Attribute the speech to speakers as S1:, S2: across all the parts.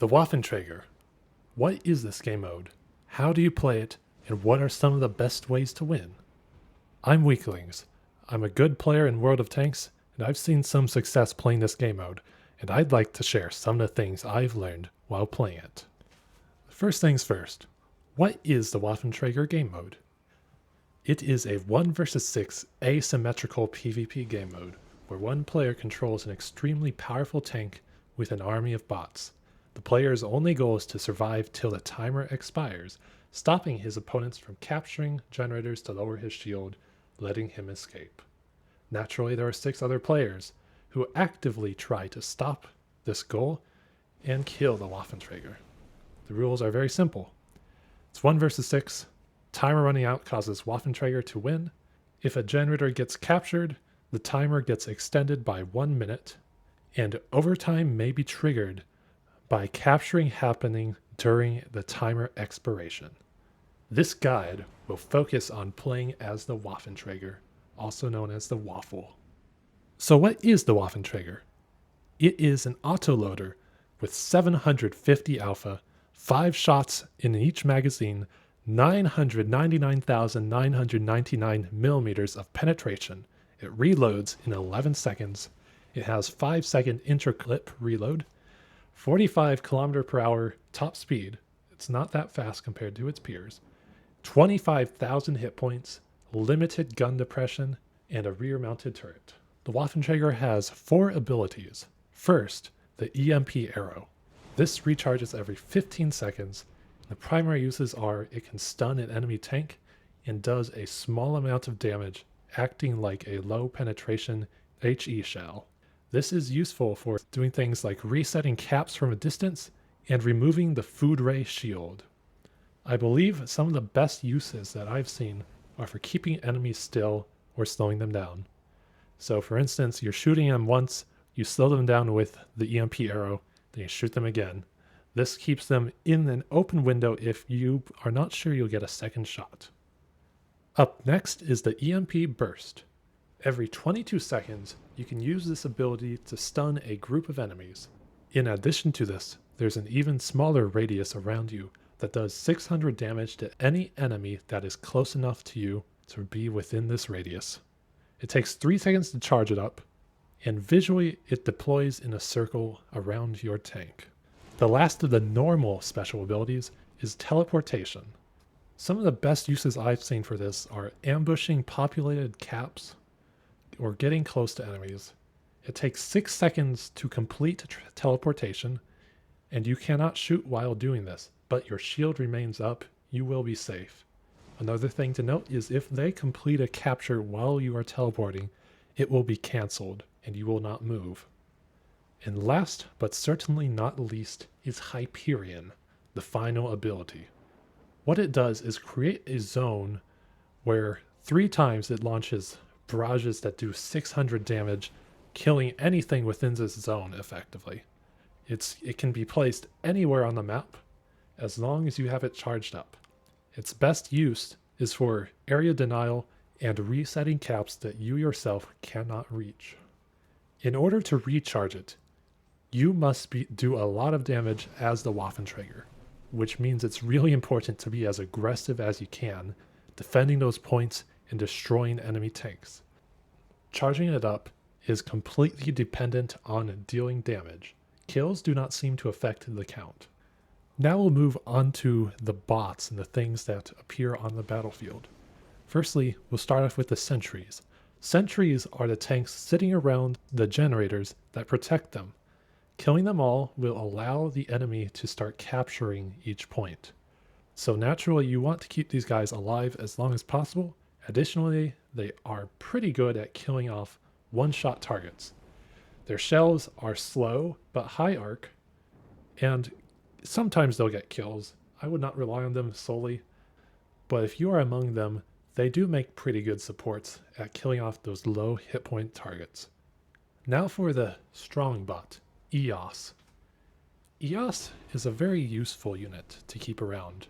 S1: The Waffentrager. What is this game mode? How do you play it? And what are some of the best ways to win? I'm Weaklings. I'm a good player in World of Tanks, and I've seen some success playing this game mode, and I'd like to share some of the things I've learned while playing it. First things first, what is the Waffentrager game mode? It is a 1 vs 6 asymmetrical PvP game mode, where one player controls an extremely powerful tank with an army of bots. The player's only goal is to survive till the timer expires, stopping his opponents from capturing generators to lower his shield, letting him escape. Naturally, there are 6 other players who actively try to stop this goal and kill the Waffentrager. The rules are very simple. It's 1 vs 6. Timer running out causes Waffentrager to win. If a generator gets captured, the timer gets extended by 1 minute, and overtime may be triggered by capturing happening during the timer expiration. This guide will focus on playing as the Waffentrager, also known as the Waffle. So what is the Waffentrager? It is an autoloader with 750 alpha, 5 shots in each magazine, 999,999 millimeters of penetration. It reloads in 11 seconds. It has 5-second interclip reload, 45 km/h top speed. It's not that fast compared to its peers. 25,000 hit points, limited gun depression, and a rear-mounted turret. The Waffentrager has 4 abilities. First, the EMP arrow. This recharges every 15 seconds. The primary uses are it can stun an enemy tank and does a small amount of damage, acting like a low penetration HE shell. This is useful for doing things like resetting caps from a distance and removing the food ray shield. I believe some of the best uses that I've seen are for keeping enemies still or slowing them down. So for instance, you're shooting them once, you slow them down with the EMP arrow, then you shoot them again. This keeps them in an open window if you are not sure you'll get a second shot. Up next is the EMP burst. Every 22 seconds, you can use this ability to stun a group of enemies. In addition to this, there's an even smaller radius around you that does 600 damage to any enemy that is close enough to you to be within this radius. It takes 3 seconds to charge it up, and visually it deploys in a circle around your tank. The last of the normal special abilities is teleportation. Some of the best uses I've seen for this are ambushing populated caps or getting close to enemies. It takes 6 seconds to complete teleportation, and you cannot shoot while doing this, but your shield remains up, you will be safe. Another thing to note is if they complete a capture while you are teleporting, it will be cancelled and you will not move. And last, but certainly not least, is Hyperion, the final ability. What it does is create a zone where 3 times it launches barrages that do 600 damage, killing anything within this zone effectively. It can be placed anywhere on the map as long as you have it charged up. Its best use is for area denial and resetting caps that you yourself cannot reach. In order to recharge it, you must do a lot of damage as the Waffentrager, which means it's really important to be as aggressive as you can, defending those points and destroying enemy tanks. Charging it up is completely dependent on dealing damage. Kills do not seem to affect the count. Now we'll move on to the bots and the things that appear on the battlefield. Firstly, we'll start off with the sentries. Sentries are the tanks sitting around the generators that protect them. Killing them all will allow the enemy to start capturing each point. So naturally, you want to keep these guys alive as long as possible. Additionally, they are pretty good at killing off one-shot targets. Their shells are slow but high arc, and sometimes they'll get kills. I would not rely on them solely, but if you are among them, they do make pretty good supports at killing off those low hit point targets. Now for the strong bot, EOS. EOS is a very useful unit to keep around.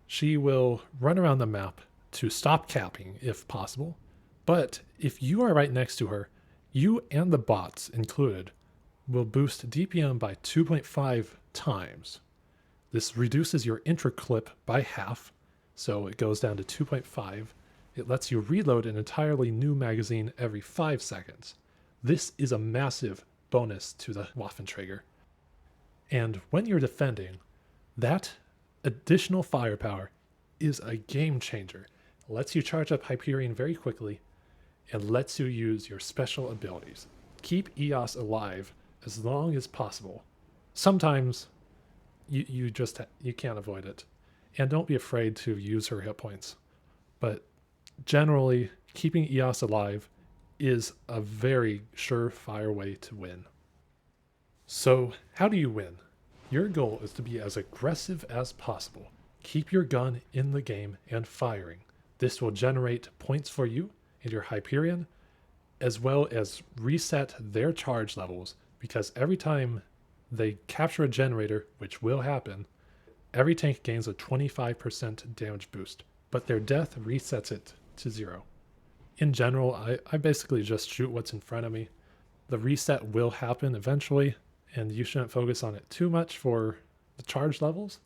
S1: She will run around the map to stop capping if possible, but if you are right next to her, you and the bots included will boost DPM by 2.5 times. This reduces your intra-clip by half, so it goes down to 2.5. It lets you reload an entirely new magazine every 5 seconds. This is a massive bonus to the Waffenträger. And when you're defending, that additional firepower is a game changer. It lets you charge up Hyperion very quickly and lets you use your special abilities. Keep EOS alive as long as possible. Sometimes you can't avoid it. And don't be afraid to use her hit points. But generally, keeping EOS alive is a very surefire way to win. So, how do you win? Your goal is to be as aggressive as possible. Keep your gun in the game and firing. This will generate points for you and your Hyperion, as well as reset their charge levels, because every time they capture a generator, which will happen, every tank gains a 25% damage boost, but their death resets it to 0. In general, I basically just shoot what's in front of me. The reset will happen eventually, and you shouldn't focus on it too much for the charge levels,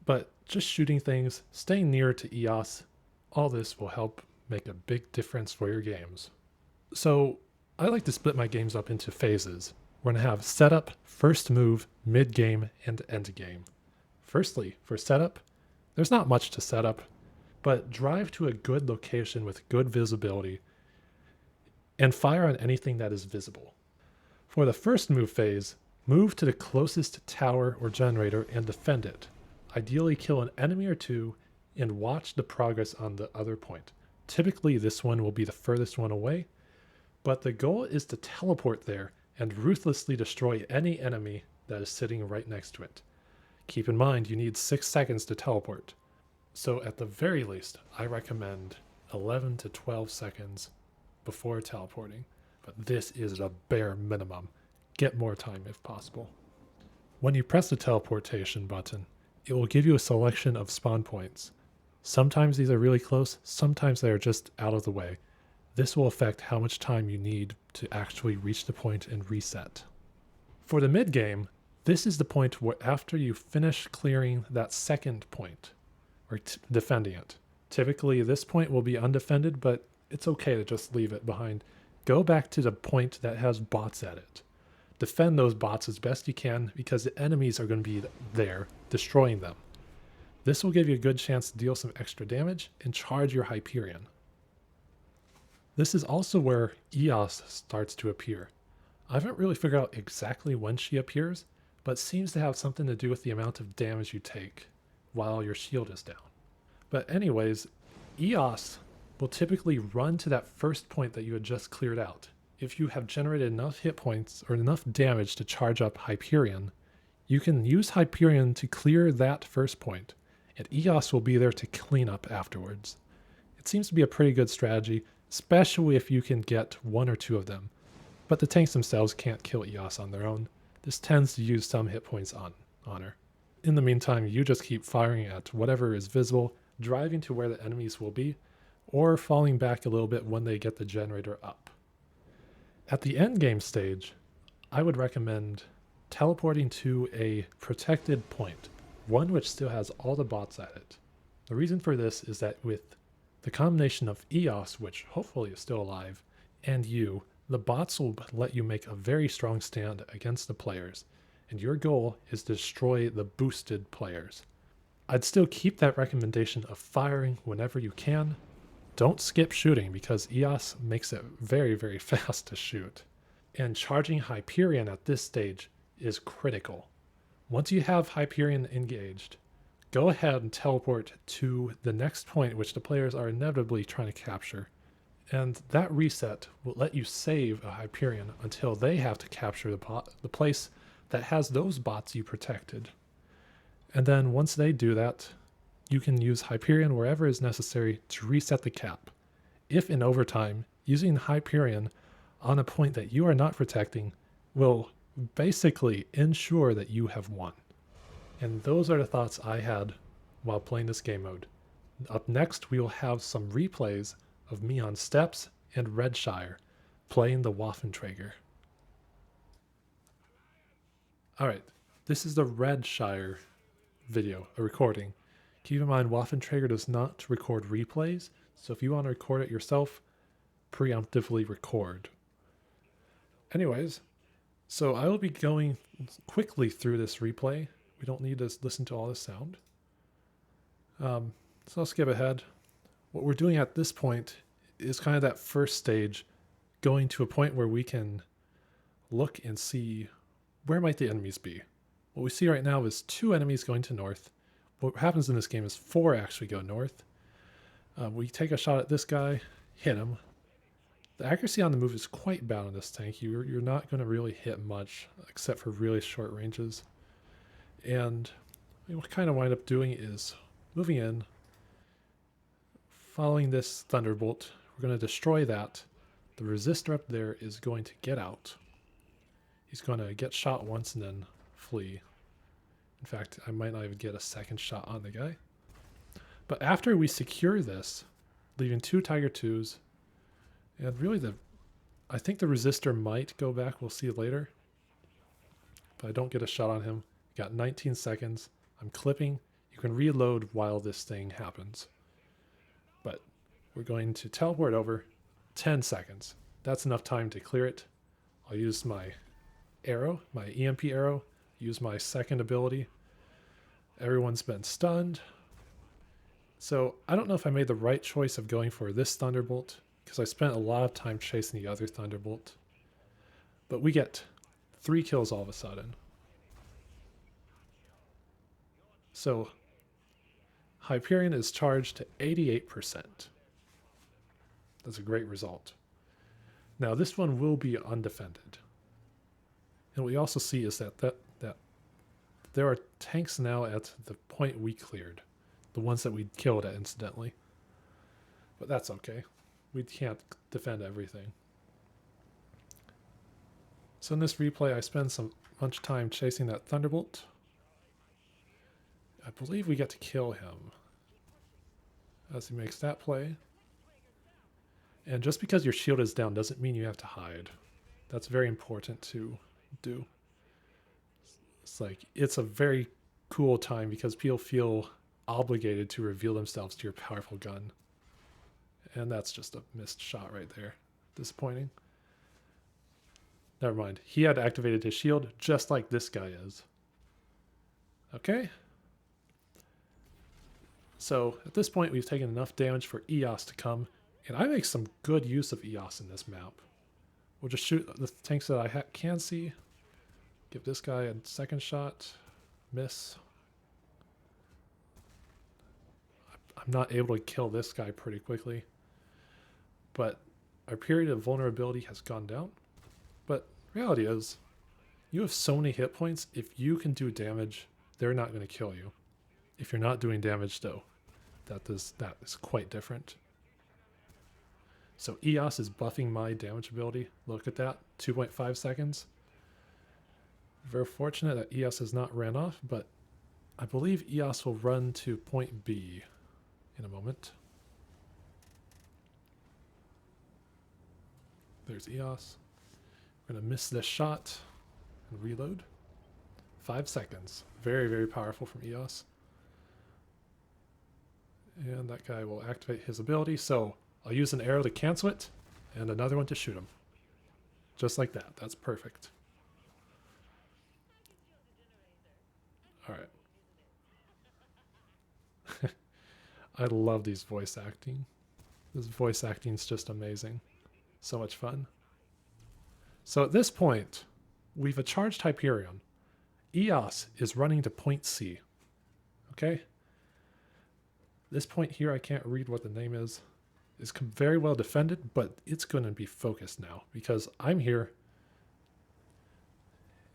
S1: but just shooting things, staying near to EOS, all this will help make a big difference for your games. So I like to split my games up into phases. We're going to have setup, first move, mid-game, and endgame. Firstly, for setup, there's not much to set up, but drive to a good location with good visibility and fire on anything that is visible. For the first move phase, move to the closest tower or generator and defend it. Ideally kill an enemy or two and watch the progress on the other point. Typically this one will be the furthest one away, but the goal is to teleport there and ruthlessly destroy any enemy that is sitting right next to it. Keep in mind you need 6 seconds to teleport. So at the very least, I recommend 11 to 12 seconds before teleporting, but this is a bare minimum. Get more time if possible. When you press the teleportation button, it will give you a selection of spawn points. Sometimes these are really close, sometimes they are just out of the way. This will affect how much time you need to actually reach the point and reset. For the mid-game, this is the point where after you finish clearing that second point, or defending it. Typically this point will be undefended, but it's okay to just leave it behind. Go back to the point that has bots at it. Defend those bots as best you can because the enemies are going to be there, destroying them. This will give you a good chance to deal some extra damage and charge your Hyperion. This is also where EOS starts to appear. I haven't really figured out exactly when she appears, but seems to have something to do with the amount of damage you take while your shield is down. But anyways, EOS will typically run to that first point that you had just cleared out. If you have generated enough hit points or enough damage to charge up Hyperion, you can use Hyperion to clear that first point, and EOS will be there to clean up afterwards. It seems to be a pretty good strategy, especially if you can get 1 or 2 of them, but the tanks themselves can't kill EOS on their own. This tends to use some hit points on her. In the meantime, you just keep firing at whatever is visible, driving to where the enemies will be, or falling back a little bit when they get the generator up. At the endgame stage, I would recommend teleporting to a protected point, one which still has all the bots at it. The reason for this is that with the combination of EOS, which hopefully is still alive, and you, the bots will let you make a very strong stand against the players, and your goal is to destroy the boosted players. I'd still keep that recommendation of firing whenever you can. Don't skip shooting because EOS makes it very, very fast to shoot. And charging Hyperion at this stage is critical. Once you have Hyperion engaged, go ahead and teleport to the next point which the players are inevitably trying to capture. And that reset will let you save a Hyperion until they have to capture the place that has those bots you protected. And then once they do that, you can use Hyperion wherever is necessary to reset the cap. If in overtime, using Hyperion on a point that you are not protecting will basically ensure that you have won. And those are the thoughts I had while playing this game mode. Up next, we will have some replays of me on steps and Redshire playing the Waffenträger. Alright, this is the Redshire video, a recording. Keep in mind, Waffentrager does not record replays, so if you want to record it yourself, preemptively record. Anyways, so I will be going quickly through this replay. We don't need to listen to all this sound. So I'll skip ahead. What we're doing at this point is kind of that first stage, going to a point where we can look and see where might the enemies be. What we see right now is 2 enemies going to north. What happens in this game is 4 actually go north. We take a shot at this guy, hit him. The accuracy on the move is quite bad on this tank. You're not going to really hit much except for really short ranges. And what we kind of wind up doing is moving in, following this thunderbolt. We're going to destroy that. The resistor up there is going to get out. He's going to get shot once and then flee. In fact, I might not even get a second shot on the guy. But after we secure this, leaving 2 Tiger 2s, and really I think the resistor might go back, we'll see later. But I don't get a shot on him. Got 19 seconds. I'm clipping. You can reload while this thing happens. But we're going to teleport over 10 seconds. That's enough time to clear it. I'll use my arrow, my EMP arrow, use my second ability. Everyone's been stunned. So I don't know if I made the right choice of going for this Thunderbolt, because I spent a lot of time chasing the other Thunderbolt. But we get 3 kills all of a sudden. So Hyperion is charged to 88%. That's a great result. Now this one will be undefended. And what we also see is that there are tanks now at the point we cleared. The ones that we killed at incidentally. But that's okay. We can't defend everything. So in this replay, I spend much time chasing that Thunderbolt. I believe we get to kill him as he makes that play. And just because your shield is down doesn't mean you have to hide. That's very important to do. It's a very cool time because people feel obligated to reveal themselves to your powerful gun. And that's just a missed shot right there. Disappointing. Never mind. He had activated his shield just like this guy is. Okay. So at this point we've taken enough damage for EOS to come. And I make some good use of EOS in this map. We'll just shoot the tanks that I can see. Give this guy a second shot. Miss. I'm not able to kill this guy pretty quickly. But our period of vulnerability has gone down. But reality is, you have so many hit points, if you can do damage, they're not going to kill you. If you're not doing damage though, that is quite different. So EOS is buffing my damage ability. Look at that, 2.5 seconds. Very fortunate that EOS has not ran off, but I believe EOS will run to point B in a moment. There's EOS. We're going to miss this shot and reload. 5 seconds. Very, very powerful from EOS. And that guy will activate his ability. So I'll use an arrow to cancel it and another one to shoot him. Just like that. That's perfect. Alright. I love these voice acting. This voice acting is just amazing. So much fun. So at this point, we've a charged Hyperion. EOS is running to point C. Okay? This point here, I can't read what the name is very well defended, but it's going to be focused now because I'm here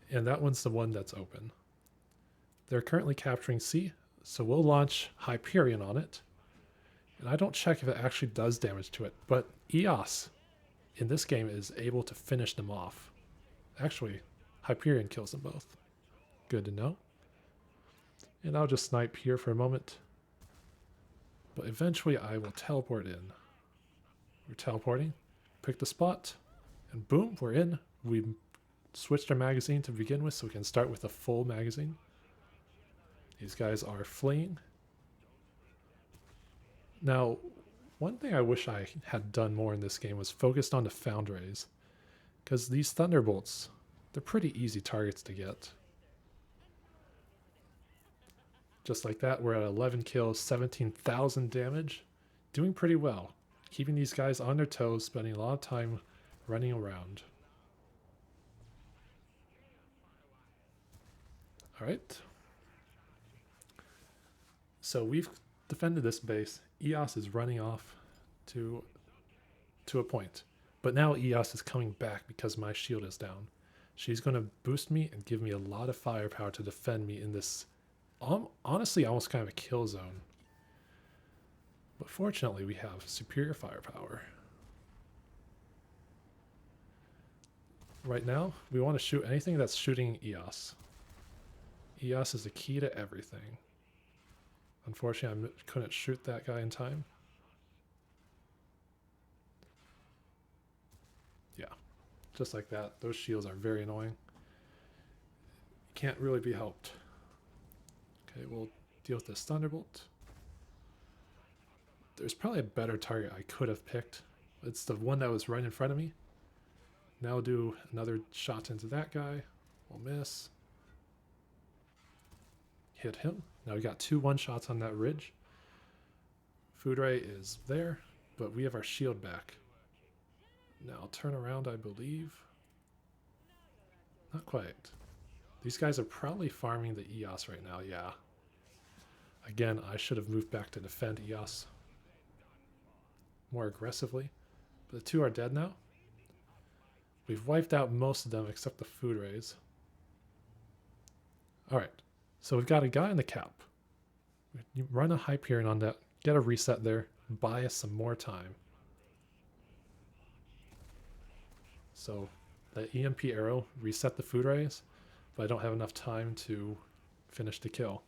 S1: and that one's the one that's open. They're currently capturing C, so we'll launch Hyperion on it. And I don't check if it actually does damage to it, but EOS in this game is able to finish them off. Actually, Hyperion kills them both. Good to know. And I'll just snipe here for a moment. But eventually I will teleport in. We're teleporting. Pick the spot. And boom, we're in. We switch their magazine to begin with so we can start with a full magazine. These guys are fleeing. Now, one thing I wish I had done more in this game was focused on the foundries. Because these thunderbolts, they're pretty easy targets to get. Just like that, we're at 11 kills, 17,000 damage. Doing pretty well. Keeping these guys on their toes, spending a lot of time running around. Alright. So we've defended this base. EOS is running off to a point. But now EOS is coming back because my shield is down. She's going to boost me and give me a lot of firepower to defend me in this, honestly, almost kind of a kill zone. But fortunately, we have superior firepower. Right now, we want to shoot anything that's shooting EOS. EOS is the key to everything. Unfortunately, I couldn't shoot that guy in time. Yeah, just like that. Those shields are very annoying. Can't really be helped. Okay, we'll deal with this Thunderbolt. There's probably a better target I could have picked. It's the one that was right in front of me. Now we'll do another shot into that guy. We'll miss. Hit him. Now we got 2 one-shots on that ridge. Food ray is there, but we have our shield back. Now I'll turn around, I believe. Not quite. These guys are probably farming the EOS right now, yeah. Again, I should have moved back to defend EOS more aggressively. But the 2 are dead now. We've wiped out most of them except the food rays. Alright, so we've got a guy in the cap. You run a Hyperion on that, get a reset there, buy us some more time. So the EMP arrow reset the food rays, but I don't have enough time to finish the kill.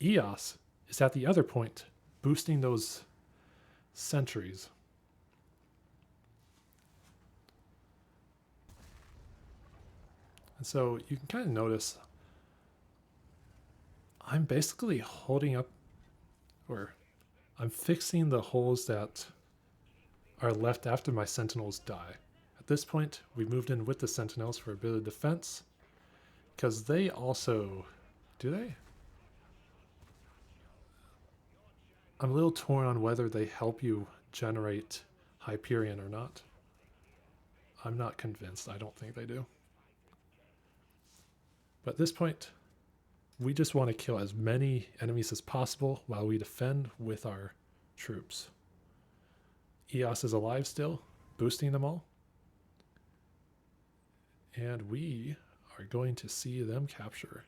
S1: EOS is at the other point, boosting those sentries. And so you can kind of notice I'm basically holding up, or I'm fixing the holes that are left after my Sentinels die. At this point, we moved in with the Sentinels for a bit of defense, because they also, do they? I'm a little torn on whether they help you generate Hyperion or not. I'm not convinced. I don't think they do. But at this point, we just want to kill as many enemies as possible while we defend with our troops. EOS is alive still, boosting them all. And we are going to see them capture.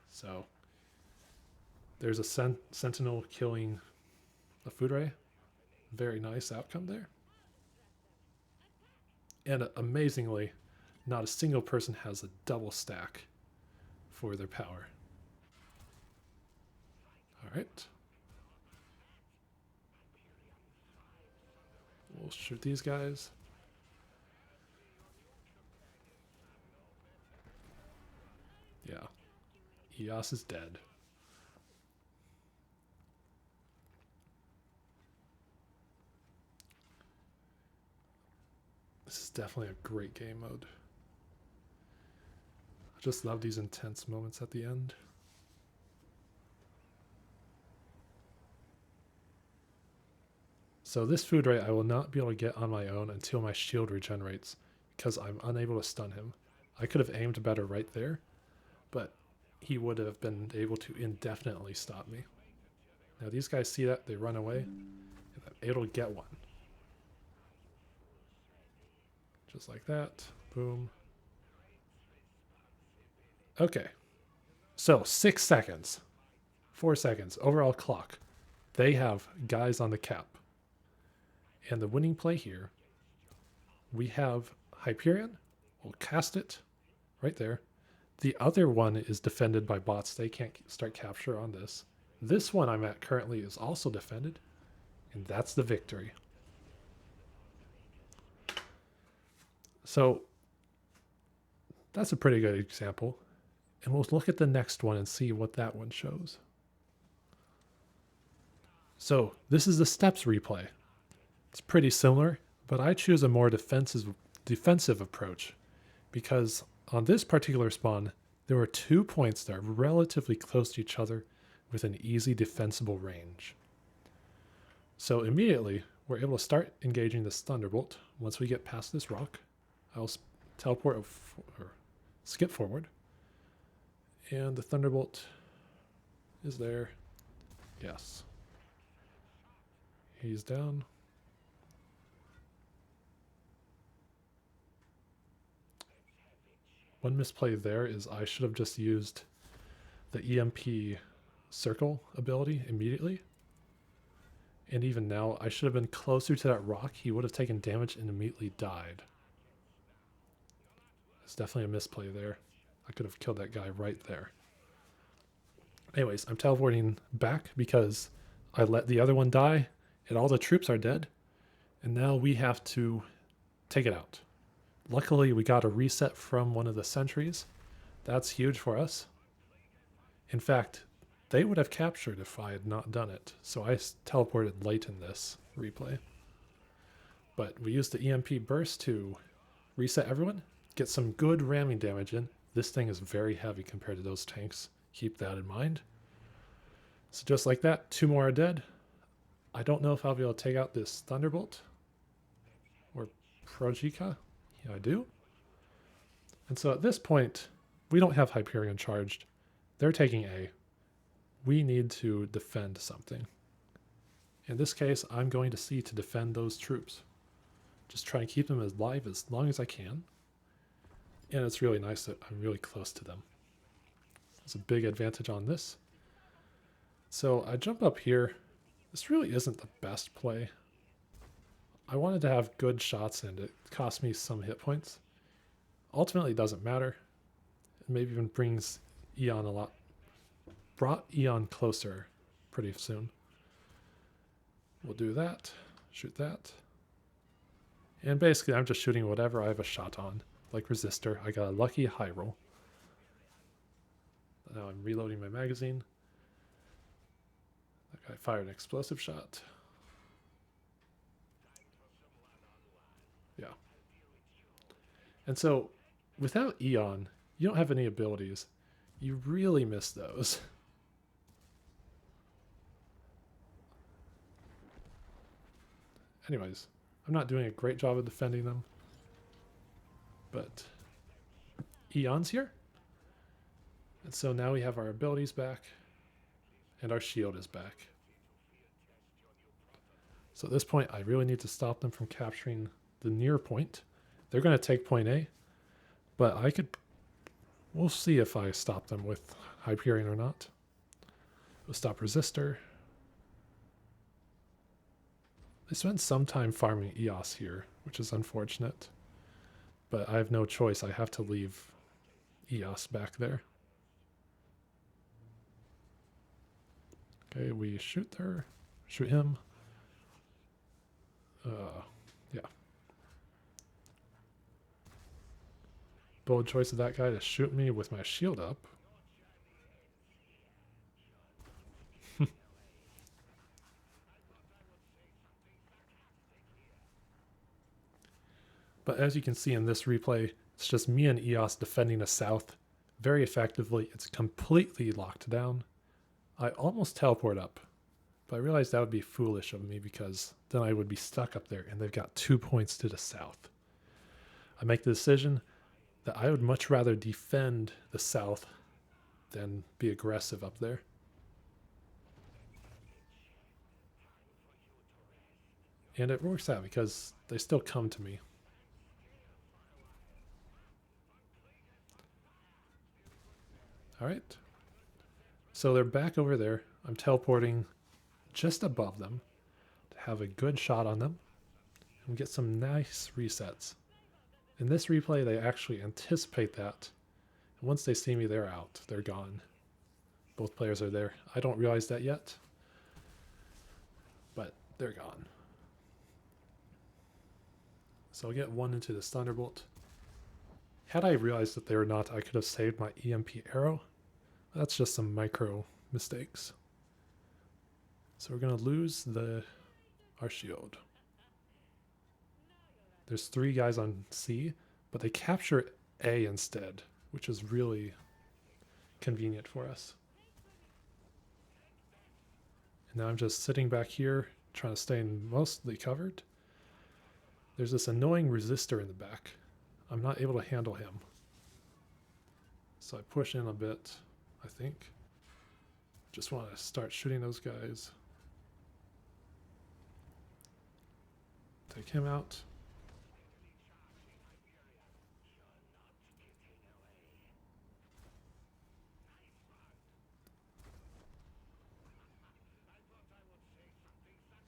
S1: So there's a Sentinel killing a food ray. Very nice outcome there. And amazingly, not a single person has a double stack for their power. Alright. We'll shoot these guys. Yeah. EOS is dead. This is definitely a great game mode. I just love these intense moments at the end. So this food ray I will not be able to get on my own until my shield regenerates, because I'm unable to stun him. I could have aimed better right there, but he would have been able to indefinitely stop me. Now these guys see that, they run away, and I'm able to get one. Just like that. Boom. Okay. So 6 seconds. 4 seconds. Overall clock. They have guys on the cap. And the winning play here, we have Hyperion. We'll cast it right there. The other one is defended by bots. They can't start capture on this. This one I'm at currently is also defended. And that's the victory. So that's a pretty good example. And we'll look at the next one and see what that one shows. So this is the steps replay. It's pretty similar, but I choose a more defensive approach because on this particular spawn, there were 2 points that are relatively close to each other with an easy defensible range. So immediately, we're able to start engaging this Thunderbolt. Once we get past this rock, I'll teleport or skip forward. And the Thunderbolt is there. Yes. He's down. One misplay there is I should have just used the EMP circle ability immediately. And even now, I should have been closer to that rock. He would have taken damage and immediately died. It's definitely a misplay there. I could have killed that guy right there. Anyways, I'm teleporting back because I let the other one die and all the troops are dead. And now we have to take it out. Luckily, we got a reset from one of the sentries. That's huge for us. In fact, they would have captured if I had not done it. So I teleported late in this replay. But we used the EMP burst to reset everyone, get some good ramming damage in. This thing is very heavy compared to those tanks. Keep that in mind. So just like that, 2 more are dead. I don't know if I'll be able to take out this Thunderbolt or Projika. Yeah, I do. And so at this point, we don't have Hyperion charged. They're taking A. We need to defend something. In this case, I'm going to C to defend those troops. Just try and keep them alive as long as I can. And it's really nice that I'm really close to them. There's a big advantage on this. So I jump up here. This really isn't the best play. I wanted to have good shots and it cost me some hit points. Ultimately, it doesn't matter. It maybe even brings Eon brought Eon closer pretty soon. We'll do that. Shoot that. And basically, I'm just shooting whatever I have a shot on. Like Resistor, I got a lucky high roll. Now I'm reloading my magazine. That guy fired an explosive shot. Yeah. And so, without Eon, you don't have any abilities. You really miss those. Anyways, I'm not doing a great job of defending them. But Eon's here. And so now we have our abilities back. And our shield is back. So at this point, I really need to stop them from capturing the near point. They're going to take point A. But we'll see if I stop them with Hyperion or not. We'll stop Resistor. They spent some time farming EOS here, which is unfortunate. But I have no choice. I have to leave EOS back there. Okay, we shoot her. Shoot him. Yeah. Bold choice of that guy to shoot me with my shield up. But as you can see in this replay, it's just me and EOS defending the south very effectively. It's completely locked down. I almost teleport up, but I realized that would be foolish of me because then I would be stuck up there and they've got 2 points to the south. I make the decision that I would much rather defend the south than be aggressive up there. And it works out because they still come to me. All right. So they're back over there. I'm teleporting just above them to have a good shot on them and get some nice resets. In this replay, they actually anticipate that. And once they see me, they're out. They're gone. Both players are there. I don't realize that yet, but they're gone. So I'll get one into this Thunderbolt. Had I realized that they were not, I could have saved my EMP arrow. That's just some micro mistakes. So we're going to lose our shield. There's 3 guys on C, but they capture A instead, which is really convenient for us. And now I'm just sitting back here, trying to stay mostly covered. There's this annoying resistor in the back. I'm not able to handle him. So I push in a bit, I think. Just want to start shooting those guys. Take him out.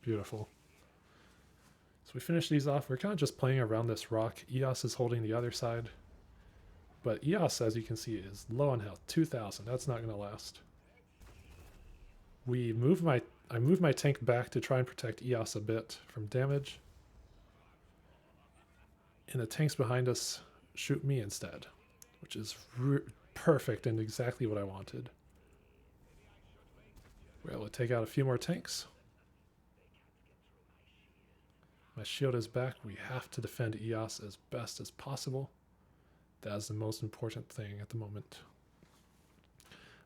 S1: Beautiful. So we finish these off. We're kind of just playing around this rock. EOS is holding the other side. But EOS, as you can see, is low on health. 2,000. That's not going to last. I move my tank back to try and protect EOS a bit from damage. And the tanks behind us shoot me instead, which is perfect and exactly what I wanted. We're able to take out a few more tanks. My shield is back. We have to defend EOS as best as possible. That is the most important thing at the moment.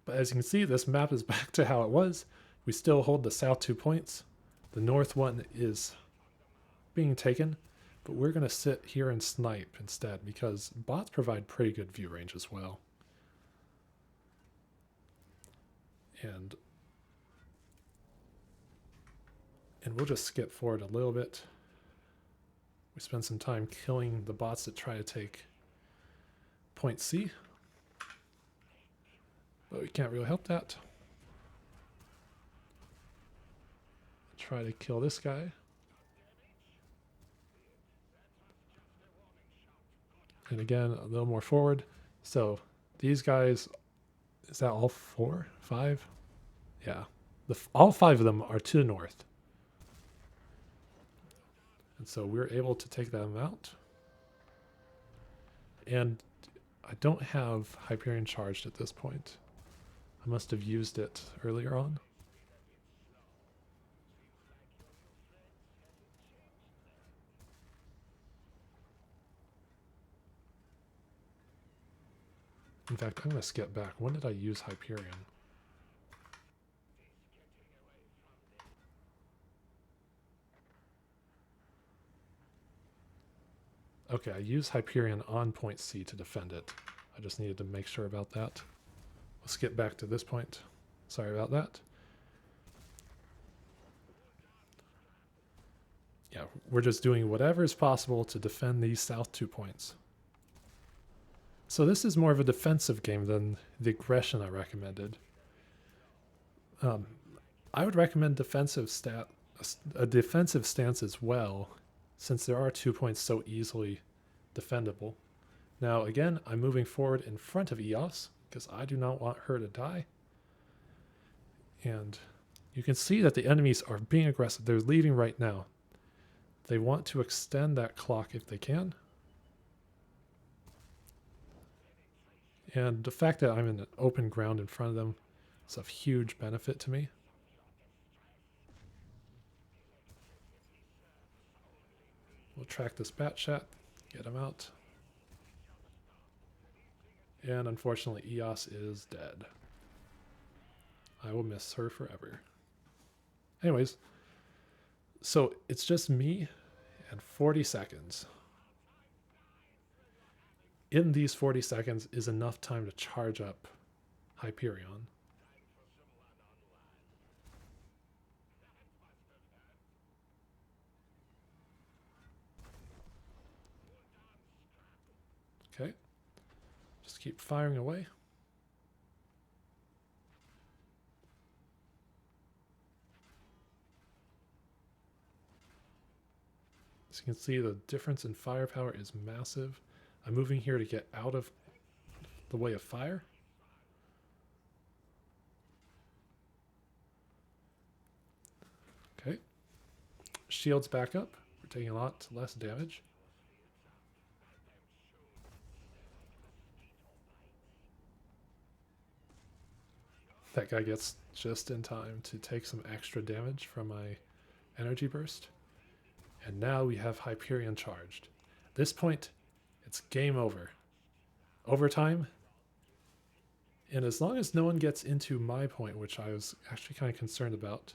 S1: But as you can see, this map is back to how it was. We still hold the south 2 points. The north one is being taken, but we're going to sit here and snipe instead because bots provide pretty good view range as well. And we'll just skip forward a little bit. We spend some time killing the bots that try to take point C. But we can't really help that. Try to kill this guy. And again, a little more forward. So these guys, is that all 4? 5? Yeah. All 5 of them are to the north. And so we're able to take them out. And I don't have Hyperion charged at this point. I must have used it earlier on. In fact, I'm going to skip back. When did I use Hyperion? Okay, I used Hyperion on point C to defend it. I just needed to make sure about that. Let's get back to this point. Sorry about that. Yeah, we're just doing whatever is possible to defend these south 2 points. So this is more of a defensive game than the aggression I recommended. I would recommend a defensive stance as well, since there are 2 points so easily defendable. Now again, I'm moving forward in front of EOS because I do not want her to die. And you can see that the enemies are being aggressive. They're leaving right now. They want to extend that clock if they can. And the fact that I'm in an open ground in front of them is of huge benefit to me. We'll track this bat chat, get him out. And unfortunately, EOS is dead. I will miss her forever. Anyways, so it's just me and 40 seconds. In these 40 seconds is enough time to charge up Hyperion. Okay. Just keep firing away. As you can see, the difference in firepower is massive. I'm moving here to get out of the way of fire. Okay. Shields back up. We're taking a lot less damage. That guy gets just in time to take some extra damage from my energy burst. And now we have Hyperion charged. At this point, it's game over. Overtime. And as long as no one gets into my point, which I was actually kind of concerned about,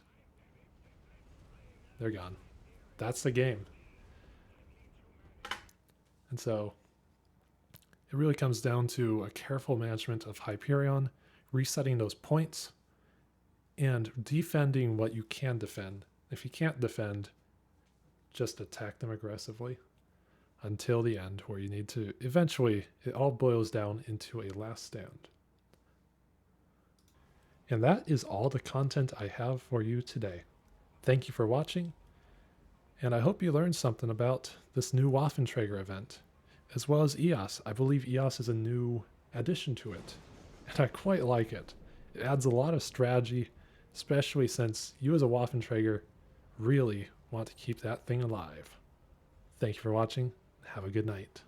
S1: they're gone. That's the game. And so it really comes down to a careful management of Hyperion, resetting those points, and defending what you can defend. If you can't defend, just attack them aggressively until the end, where you need to eventually, it all boils down into a last stand. And that is all the content I have for you today. Thank you for watching, and I hope you learned something about this new Waffentrager event, as well as EOS. I believe EOS is a new addition to it, and I quite like it. It adds a lot of strategy, especially since you as a Waffentrager really want to keep that thing alive. Thank you for watching. Have a good night.